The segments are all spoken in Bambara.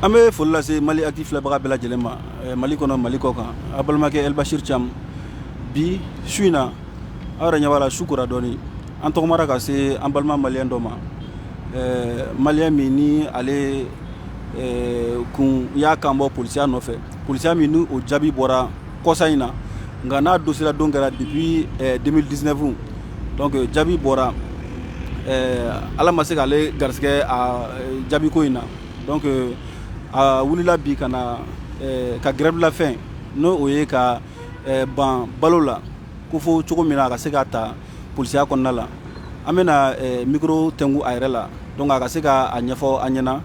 An bɛ foli lase Mali actif filɛbaga bɛɛ lajɛlen ma Mali kɔnɔ Mali kɔ kan a balimakɛ Elbashir Thiam bi su in na aw yɛrɛ ɲɛ b'a la su kora dɔɔni an tɔgɔmara ka se an balima maliyɛn dɔ ma maliyɛn min ni ale kun y'a kan bɔ polisiya nɔfɛ polisiya min ni o jaabi bɔra kɔsa in na nka n'a dosira don kɛra depuis 2019 donc jaabi bɔra ala ma se k'ale garisigɛ a jaabi ko in na donc a wulila bi ka na ka grève la fɛn n'o o ye ka ban balo la ko fo cogo min na a ka se ka ta polisiya kɔnɔna la an bɛna micro tɛngu a yɛrɛ la donc a ka se ka a ɲɛfɔ an ɲɛna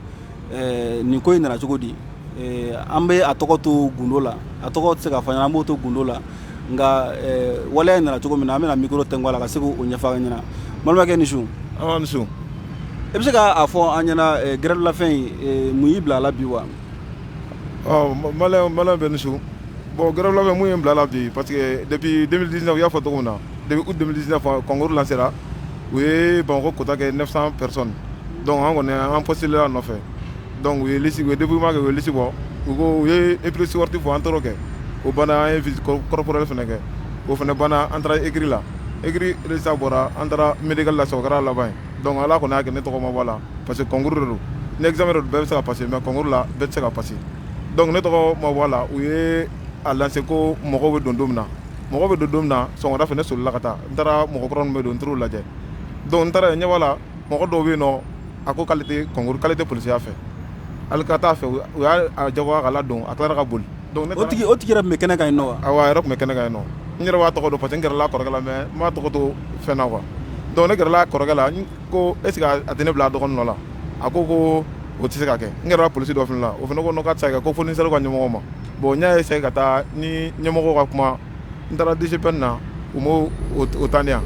nin ko in nana cogo di an bɛ a tɔgɔ to gundo la a tɔgɔ tɛ se ka fɔ ɲɛna an b'o to gundo la nka waleya in nana cogo min na an bɛna micro tɛngu a la ka se k'o ɲɛfɔ an ɲɛna balimakɛ ni su ni su e bɛ se k'a fɔ an ɲɛna grève la fɛn in mun y'i bila a la bi wa malin bɛ ni su bon grève la fɛn mun ye n bila a la bi parce que depuis 2019 u y'a fɔ cogo min na depuis août 2019 concours lancera u ye Bamakɔ quota kɛ 900 personnes donc an kɔni an postulé a nɔfɛ donc u ye liste u ye dépouillement kɛ u ye liste bɔ u ye épreuve sportive fɔ an t'o kɛ o banna an ye visite corporelle fɛnɛ kɛ o fɛnɛ banna an taara écrit la écrit résultat bɔra an taara médical la o kɛra laban ye donc ala kɔni y'a kɛ ne tɔgɔ ma bɔ a la parce que concours de don ni examen de don bɛɛ bɛ se ka passer mais concours la bɛɛ tɛ se ka passer donc ne tɔgɔ ma bɔ a la u ye a lancé ko mɔgɔw bɛ don don min na mɔgɔw bɛ don don min na sɔgɔmada fɛ ne solila ka taa n taara mɔgɔ kɔrɔ min bɛ don n taar'o lajɛ donc n taara yen ɲɛ b'a la mɔgɔ dɔw bɛ yen nɔ a ko k'ale tɛ concours k'ale tɛ polisiya fɛ hali ka taa fɛ u y'a jagoya k'a ladon a tilara ka boli donc o tigi yɛrɛ tun bɛ kɛnɛ kan yen nɔ wa awɔ a yɛrɛ tun bɛ kɛnɛ kan yen nɔ n yɛrɛ b'a tɔgɔ dɔn parce que n gɛrɛla a kɔrɔkɛ la mais n m'a tɔgɔ to fɛn na quoi donc ne gɛrɛla a kɔrɔkɛ la ko est ce que a tɛ ne bila a dɔgɔnin nɔ la a ko o tɛ se ka kɛ n gɛrɛla polisi dɔ fana la o fana ko k'a tɛ se ka kɛ ko fo ni n sera u ka ɲɛmɔgɔw ma bon n y'a essayé ka taa ni ɲɛmɔgɔw ka kuma n taara DGPN na u m'o taa ni yan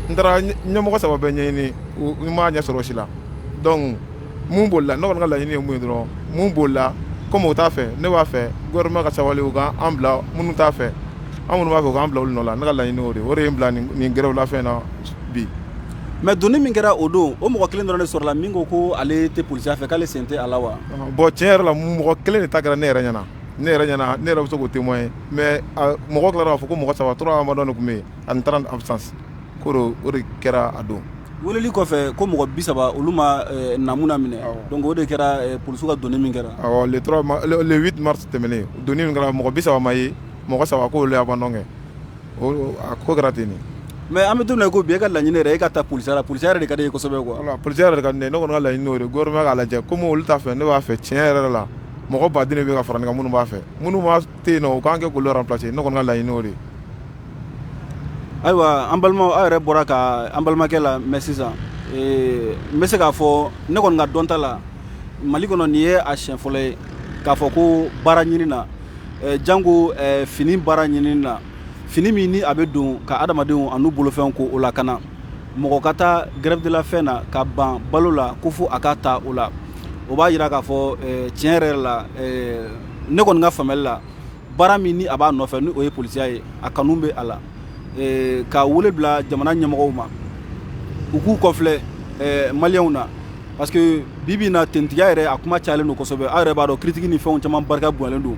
n taara ɲɛmɔgɔ saba bɛɛ ɲɛɲini n m'a ɲɛ sɔrɔ o si la donc mun bolila ne kɔni ka laɲini ye mun ye dɔrɔn mun bolila comme o t'a fɛ ne b'a fɛ gouvernement ka sabali u ka an bila minnu t'a fɛ an minnu b'a fɛ u k'an bila olu nɔ la ne ka laɲini o de ye n bila nin grève la fɛn na bi mais donni min kɛra o don o mɔgɔ kelen dɔrɔn de sɔrɔla min ko ko ale tɛ polisiya fɛ k'ale sen tɛ a la wa bon tiɲɛ yɛrɛ la mɔgɔ kelen de ta kɛra ne yɛrɛ ɲɛna ne yɛrɛ bɛ se k'o témoigner mais mɔgɔ tilara k'a fɔ ko mɔgɔ saba trois amadɔ de tun bɛ yen ani 30 absence ko o de kɛra a don weleli kɔfɛ ko mɔgɔ 30 olu ma namuna minɛ donc o de kɛra polisiw ka donni min kɛra awɔ le 8 mars tɛmɛnen donni min kɛra mɔgɔ 30 ma ye mɔgɔ saba ko olu abandon kɛ a ko kɛra ten de mais an bɛ don min na ko bi e ka laɲini yɛrɛ e ka taa polisiya la polisiya yɛrɛ de ka di e kosɛbɛ quoi voilà polisiya yɛrɛ de ka di ne ye ne kɔni ka laɲini o de gouvernement k'a lajɛ comme olu t'a fɛ ne b'a fɛ tiɲɛ yɛrɛ la mɔgɔ baden de bɛ ka fara ne kan minnu b'a fɛ minnu b'a tɛ yen nɔ u k'an kɛ k'olu remplacer ne kɔni ka laɲini o de ayiwa an balimaw aw yɛrɛ bɔra ka an balimakɛ la mais sisan n bɛ se k'a fɔ ne kɔni ka dɔnta la Mali kɔnɔ nin ye a siɲɛ fɔlɔ ye k'a fɔ ko baara ɲini na jango fini baara ɲini na fini min ni a bɛ don ka adamadenw a n'u bolofɛnw ko o la ka na mɔgɔ ka taa grève de la fɛn na ka ban balo la ko fo a ka ta o la o b'a jira k'a fɔ tiɲɛ yɛrɛ la ne kɔni ka faamuyali la baara min ni a b'a nɔfɛ ni o ye polisiya ye a kanu bɛ a la ka wele bila jamana ɲɛmɔgɔw ma u k'u kɔfilɛ maliyɛnw na parce que bibi na tentigiya yɛrɛ a kuma cayalen don kosɛbɛ aw yɛrɛ b'a dɔn critique ni fɛnw caman barika bonyalen don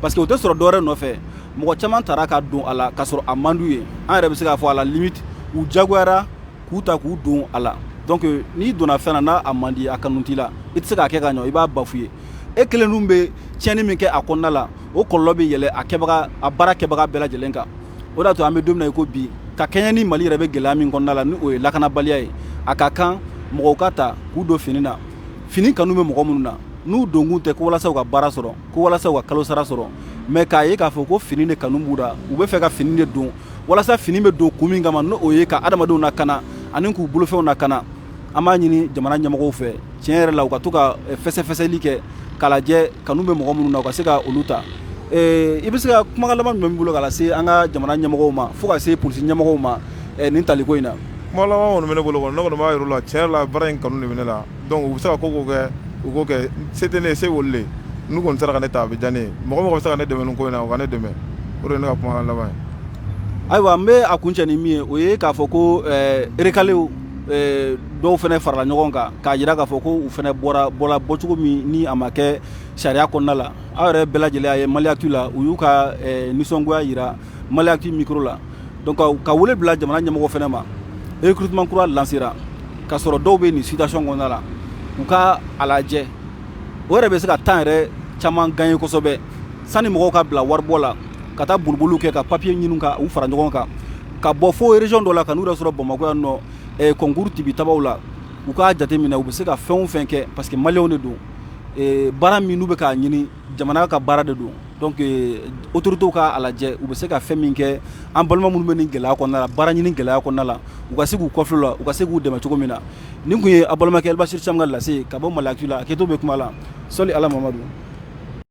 parce que o tɛ sɔrɔ dɔwɛrɛ nɔfɛ mɔgɔ caman taara ka don a la k'a sɔrɔ a man d'u ye an yɛrɛ bɛ se k'a fɔ a la limite u jagoyara k'u ta k'u don a la donc n'i donna fɛn na n'a a man di a kanu t'i la i tɛ se k'a kɛ ka ɲɛ i b'a bafouer e kelen dun bɛ tiɲɛni min kɛ a kɔnɔna la o kɔlɔlɔ bɛ yɛlɛ a baara kɛbaga bɛɛ lajɛlen kan o de y'a to an bɛ don min na i ko bi ka kɛɲɛ ni Mali yɛrɛ bɛ gɛlɛya min kɔnɔna la ni o ye lakanabaliya ye a ka kan mɔgɔw ka ta k'u don fini na fini kanu bɛ mɔgɔ minnu na n'u donkun tɛ ko walasa u ka baara sɔrɔ ko walasa u ka kalo sara sɔrɔ mais k'a ye k'a fɔ ko fini de kanu b'u la u bɛ fɛ ka fini de don walasa fini bɛ don kun min kama n'o ye ka adamadenw lakana ani k'u bolofɛnw lakana an b'a ɲini jamana ɲɛmɔgɔw fɛ tiɲɛ yɛrɛ la u ka to ka fɛsɛfɛsɛli kɛ k'a lajɛ kanu bɛ mɔgɔ minnu na u ka se ka olu ta i bɛ se ka kumakan laban jumɛn b'i bolo k'a lase an ka jamana ɲɛmɔgɔw ma fo ka se polisi ɲɛmɔgɔw ma nin taliko in na kuma laban kɔni bɛ ne bolo kɔni ne kɔni b'a yɛrɛ la tiɲɛ yɛrɛ la baara in kanu de bɛ ne la donc u bɛ se ka ko kɛ u k'o kɛ se tɛ ne ye se olu le n'u kɔni sera ka ne ta a bɛ diya ne ye mɔgɔ mɔgɔ bɛ se ka ne dɛmɛ nin ko in na u ka ne dɛmɛ o de ye ne ka kumakan laban ye ayiwa n bɛ a kuncɛ ni min ye o ye k'a fɔ ko recalés dɔw fɛnɛ farala ɲɔgɔn kan k'a jira k'a fɔ ko u fɛnɛ bɔra bɔcogo min ni a ma kɛ sariya kɔnɔna la aw yɛrɛ bɛɛ lajɛlen a ye Maliactu la u y'u ka nisɔngoya yira Maliactu micro la donc ka wele bila jamana ɲɛmɔgɔ fɛnɛ ma recrutement kura lancera k'a sɔrɔ dɔw bɛ nin situation kɔnɔna la u ka a lajɛ o yɛrɛ bɛ se ka temps yɛrɛ caman gagner kosɛbɛ sani mɔgɔw ka bila waribɔ la ka taa boliboliw kɛ ka papier ɲini ka u fara ɲɔgɔn kan ka bɔ fo région dɔ la ka n'u yɛrɛ sɔrɔ Bamakɔ yan nɔ concours tibitabaw la u k'a jateminɛ u bɛ se ka fɛn o fɛn kɛ parce que maliyɛnw de don baara min n'u bɛ k'a ɲini jamana ka baara de don donc autorités ka a lajɛ u bɛ se ka fɛn min kɛ an balima minnu bɛ nin gɛlɛya kɔnɔna la baara ɲini gɛlɛya kɔnɔna la u ka se k'u kɔfilɛ la u ka se k'u dɛmɛ cogo min na nin kun ye a balimakɛ Elbasir Cam ka lase ka bɔ Maliactu la a kɛtɔ bɛ kuma la sɔli Ala Mamadu